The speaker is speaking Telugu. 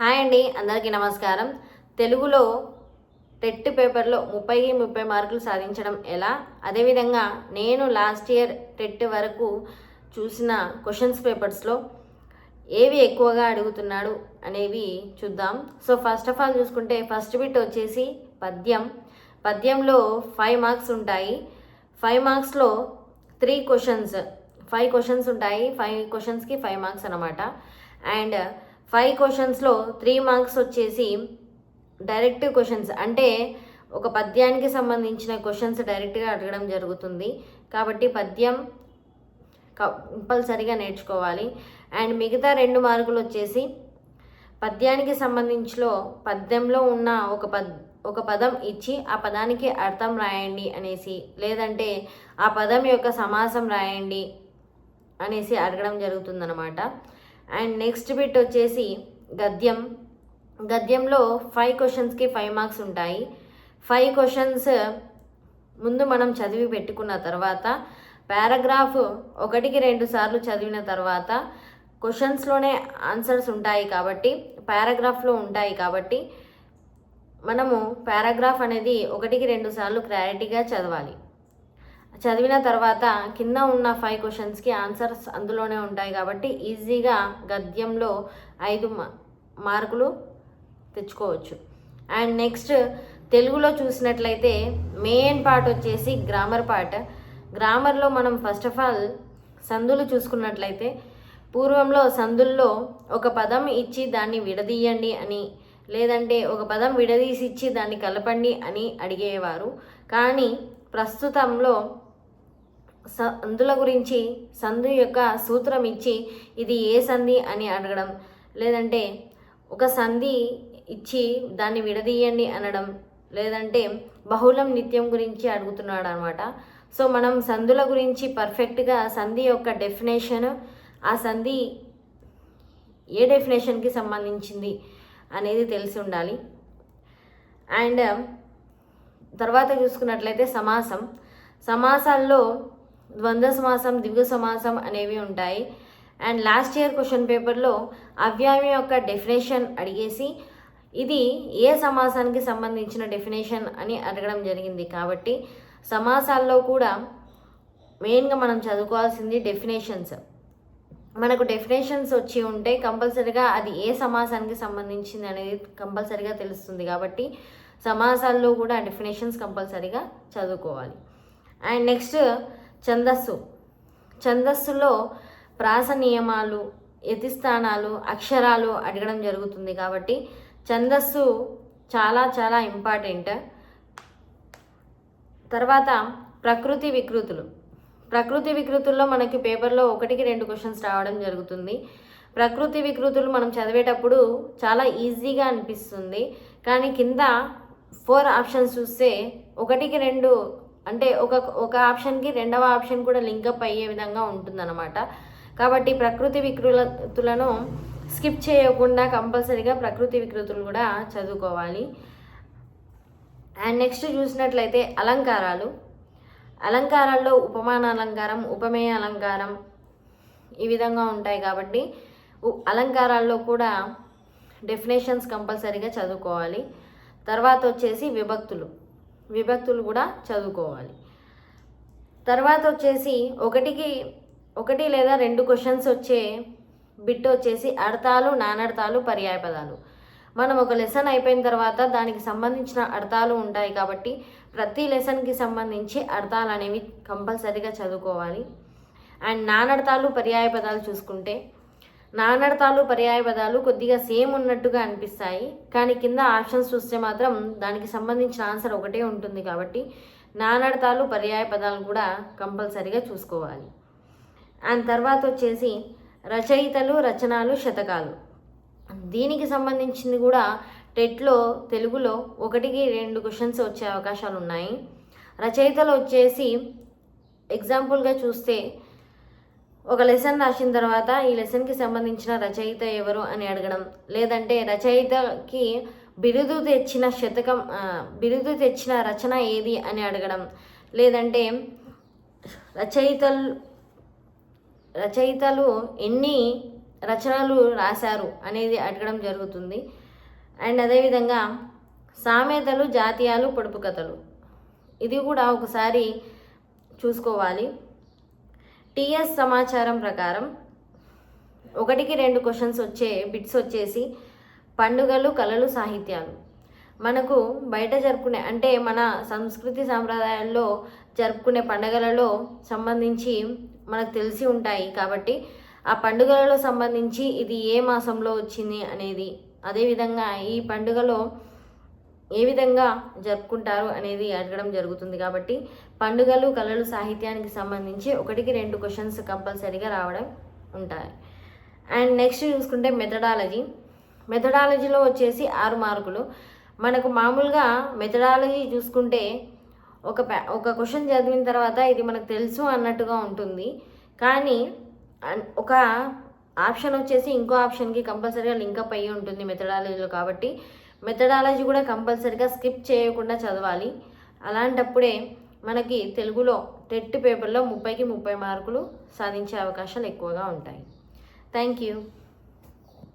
హాయ్ అండి, అందరికీ నమస్కారం. తెలుగులో టెట్ పేపర్లో 30 మార్కులు సాధించడం ఎలా, అదేవిధంగా నేను లాస్ట్ ఇయర్ టెట్ వరకు చూసిన క్వశ్చన్స్ పేపర్స్లో ఏవి ఎక్కువగా అడుగుతున్నాడు అనేవి చూద్దాం. సో ఫస్ట్ ఆఫ్ ఆల్ చూసుకుంటే ఫస్ట్ బిట్ వచ్చేసి పద్యంలో 5 మార్క్స్ ఉంటాయి. 5 మార్క్స్లో 3 క్వశ్చన్స్ 5 క్వశ్చన్స్ ఉంటాయి. 5 క్వశ్చన్స్కి 5 మార్క్స్ అనమాట. అండ్ 5 క్వశ్చన్స్లో 3 మార్క్స్ వచ్చేసి డైరెక్ట్ క్వశ్చన్స్, అంటే ఒక పద్యానికి సంబంధించిన క్వశ్చన్స్ డైరెక్ట్గా అడగడం జరుగుతుంది. కాబట్టి పద్యం కంపల్సరిగా నేర్చుకోవాలి. అండ్ మిగతా 2 మార్కులు వచ్చేసి పద్యానికి సంబంధించిలో పద్యంలో ఉన్న ఒక పదం ఇచ్చి ఆ పదానికి అర్థం రాయండి అనేసి, లేదంటే ఆ పదం యొక్క సమాసం రాయండి అనేసి అడగడం జరుగుతుందన్నమాట. అండ్ నెక్స్ట్ బిట్ వచ్చేసి గద్యంలో 5 క్వశ్చన్స్కి 5 మార్క్స్ ఉంటాయి. 5 క్వశ్చన్స్ ముందు మనం చదివి పెట్టుకున్న తర్వాత పారాగ్రాఫ్ 1కి 2 సార్లు చదివిన తర్వాత క్వశ్చన్స్లోనే ఆన్సర్స్ ఉంటాయి కాబట్టి, పారాగ్రాఫ్లో ఉంటాయి కాబట్టి మనము పారాగ్రాఫ్ అనేది 1కి 2 సార్లు క్లారిటీగా చదవాలి. చదివిన తర్వాత కింద ఉన్న 5 క్వశ్చన్స్కి ఆన్సర్స్ అందులోనే ఉంటాయి కాబట్టి ఈజీగా గద్యంలో 5 మార్కులు తెచ్చుకోవచ్చు. అండ్ నెక్స్ట్ తెలుగులో చూసినట్లయితే మెయిన్ పార్ట్ వచ్చేసి గ్రామర్ పార్ట్. గ్రామర్లో మనం ఫస్ట్ ఆఫ్ ఆల్ సందులు చూసుకున్నట్లయితే పూర్వంలో సందుల్లో ఒక పదం ఇచ్చి దాన్ని విడదీయండి అని, లేదంటే ఒక పదం విడదీసి ఇచ్చి దాన్ని కలపండి అని అడిగేవారు. కానీ ప్రస్తుతంలో సందుల గురించి సందు యొక్క సూత్రం ఇచ్చి ఇది ఏ సంధి అని అడగడం, లేదంటే ఒక సంధి ఇచ్చి దాన్ని విడదీయండి అనడం, లేదంటే బహుళం నిత్యం గురించి అడుగుతున్నాడు అనమాట. సో మనం సందుల గురించి పర్ఫెక్ట్గా సంధి యొక్క డెఫినేషన్, ఆ సంధి ఏ డెఫినేషన్కి సంబంధించింది అనేది తెలిసి ఉండాలి. అండ్ తర్వాత చూసుకున్నట్లయితే సమాసాల్లో ద్వంద్వ సమాసం, ద్విగు సమాసం అనేవి ఉంటాయి. అండ్ లాస్ట్ ఇయర్ క్వశ్చన్ పేపర్లో అవ్యయం యొక్క డెఫినేషన్ అడిగేసి ఇది ఏ సమాసానికి సంబంధించిన డెఫినేషన్ అని అడగడం జరిగింది. కాబట్టి సమాసాల్లో కూడా మెయిన్గా మనం చదువుకోవాల్సింది డెఫినేషన్స్. మనకు డెఫినేషన్స్ వచ్చి ఉంటే కంపల్సరిగా అది ఏ సమాసానికి సంబంధించింది అనేది కంపల్సరిగా తెలుస్తుంది. కాబట్టి సమాసాల్లో కూడా డెఫినేషన్స్ కంపల్సరిగా చదువుకోవాలి. అండ్ నెక్స్ట్ ఛందస్సులో ప్రాస నియమాలు, యతిస్థానాలు, అక్షరాలు అడగడం జరుగుతుంది. కాబట్టి ఛందస్సు చాలా చాలా ఇంపార్టెంట్. తర్వాత ప్రకృతి వికృతుల్లో మనకి పేపర్లో 1కి 2 క్వశ్చన్స్ రావడం జరుగుతుంది. ప్రకృతి వికృతులు మనం చదివేటప్పుడు చాలా ఈజీగా అనిపిస్తుంది, కానీ కింద 4 ఆప్షన్స్ చూస్తే 1కి 2 అంటే ఒక ఆప్షన్కి 2వ ఆప్షన్ కూడా లింకప్ అయ్యే విధంగా ఉంటుందన్నమాట. కాబట్టి ప్రకృతి వికృతులను స్కిప్ చేయకుండా కంపల్సరీగా ప్రకృతి వికృతులు కూడా చదువుకోవాలి. అండ్ నెక్స్ట్ చూసినట్లయితే అలంకారాల్లో ఉపమాన అలంకారం, ఉపమేయ అలంకారం ఈ విధంగా ఉంటాయి. కాబట్టి అలంకారాల్లో కూడా డెఫినేషన్స్ కంపల్సరీగా చదువుకోవాలి. తర్వాత వచ్చేసి విభక్తులు కూడా చదువుకోవాలి. తర్వాత వచ్చేసి 1 లేదా 2 క్వశ్చన్స్ వచ్చే బిట్ వచ్చేసి అర్థాలు, నానర్థాలు, పర్యాయపదాలు. మనం ఒక లెసన్ అయిపోయిన తర్వాత దానికి సంబంధించిన అర్థాలు ఉంటాయి కాబట్టి ప్రతి లెసన్కి సంబంధించి అర్థాలు అనేవి కంపల్సరీగా చదువుకోవాలి. అండ్ నానర్థాలు, పర్యాయపదాలు చూసుకుంటే నానర్థాలు, పర్యాయపదాలు కొద్దిగా సేమ్ ఉన్నట్టుగా అనిపిస్తాయి, కానీ కింద ఆప్షన్స్ చూస్తే మాత్రం దానికి సంబంధించిన ఆన్సర్ ఒకటే ఉంటుంది. కాబట్టి నానర్థాలు, పర్యాయపదాలు కూడా కంపల్సరీగా చూసుకోవాలి. అండ్ తర్వాత వచ్చేసి రచయితలు, రచనలు, శతకాలు. దీనికి సంబంధించింది కూడా టెట్లో తెలుగులో 1కి 2 క్వశ్చన్స్ వచ్చే అవకాశాలు ఉన్నాయి. రచయితలు వచ్చేసి ఎగ్జాంపుల్గా చూస్తే ఒక లెసన్ రాసిన తర్వాత ఈ లెసన్కి సంబంధించిన రచయిత ఎవరు అని అడగడం, లేదంటే రచయితకి బిరుదు తెచ్చిన రచన ఏది అని అడగడం, లేదంటే రచయితలు ఎన్ని రచనలు రాశారు అనేది అడగడం జరుగుతుంది. అండ్ అదేవిధంగా సామెతలు, జాతీయాలు, పొడుపు కథలు ఇది కూడా ఒకసారి చూసుకోవాలి. టీఎస్ సమాచారం ప్రకారం 1కి 2 క్వశ్చన్స్ వచ్చే బిట్స్ వచ్చేసి పండుగలు, కళలు, సాహిత్యాలు. మనకు బయట జరుపుకునే అంటే మన సంస్కృతి సాంప్రదాయాల్లో జరుపుకునే పండుగలలో సంబంధించి మనకు తెలిసి ఉంటాయి కాబట్టి ఆ పండుగలలో సంబంధించి ఇది ఏ మాసంలో వచ్చింది అనేది, అదేవిధంగా ఈ పండుగలో ఏ విధంగా జరుపుకుంటారు అనేది అడగడం జరుగుతుంది. కాబట్టి పండుగలు, కళలు, సాహిత్యానికి సంబంధించి 1కి 2 క్వశ్చన్స్ కంపల్సరీగా రావడం ఉంటాయి. అండ్ నెక్స్ట్ చూసుకుంటే మెథడాలజీలో వచ్చేసి 6 మార్కులు. మనకు మామూలుగా మెథడాలజీ చూసుకుంటే ఒక క్వశ్చన్ చదివిన తర్వాత ఇది మనకు తెలుసు అన్నట్టుగా ఉంటుంది. కానీ ఒక ఆప్షన్ వచ్చేసి ఇంకో ఆప్షన్కి కంపల్సరీగా లింకప్ అయ్యి ఉంటుంది మెథడాలజీలో. కాబట్టి మెథడాలజీ కూడా కంపల్సరీగా స్కిప్ చేయకుండా చదవాలి. అలాంటప్పుడే మనకి తెలుగులో టెట్ పేపర్లో 30కి 30 మార్కులు సాధించే అవకాశాలు ఎక్కువగా ఉంటాయి. Thank you.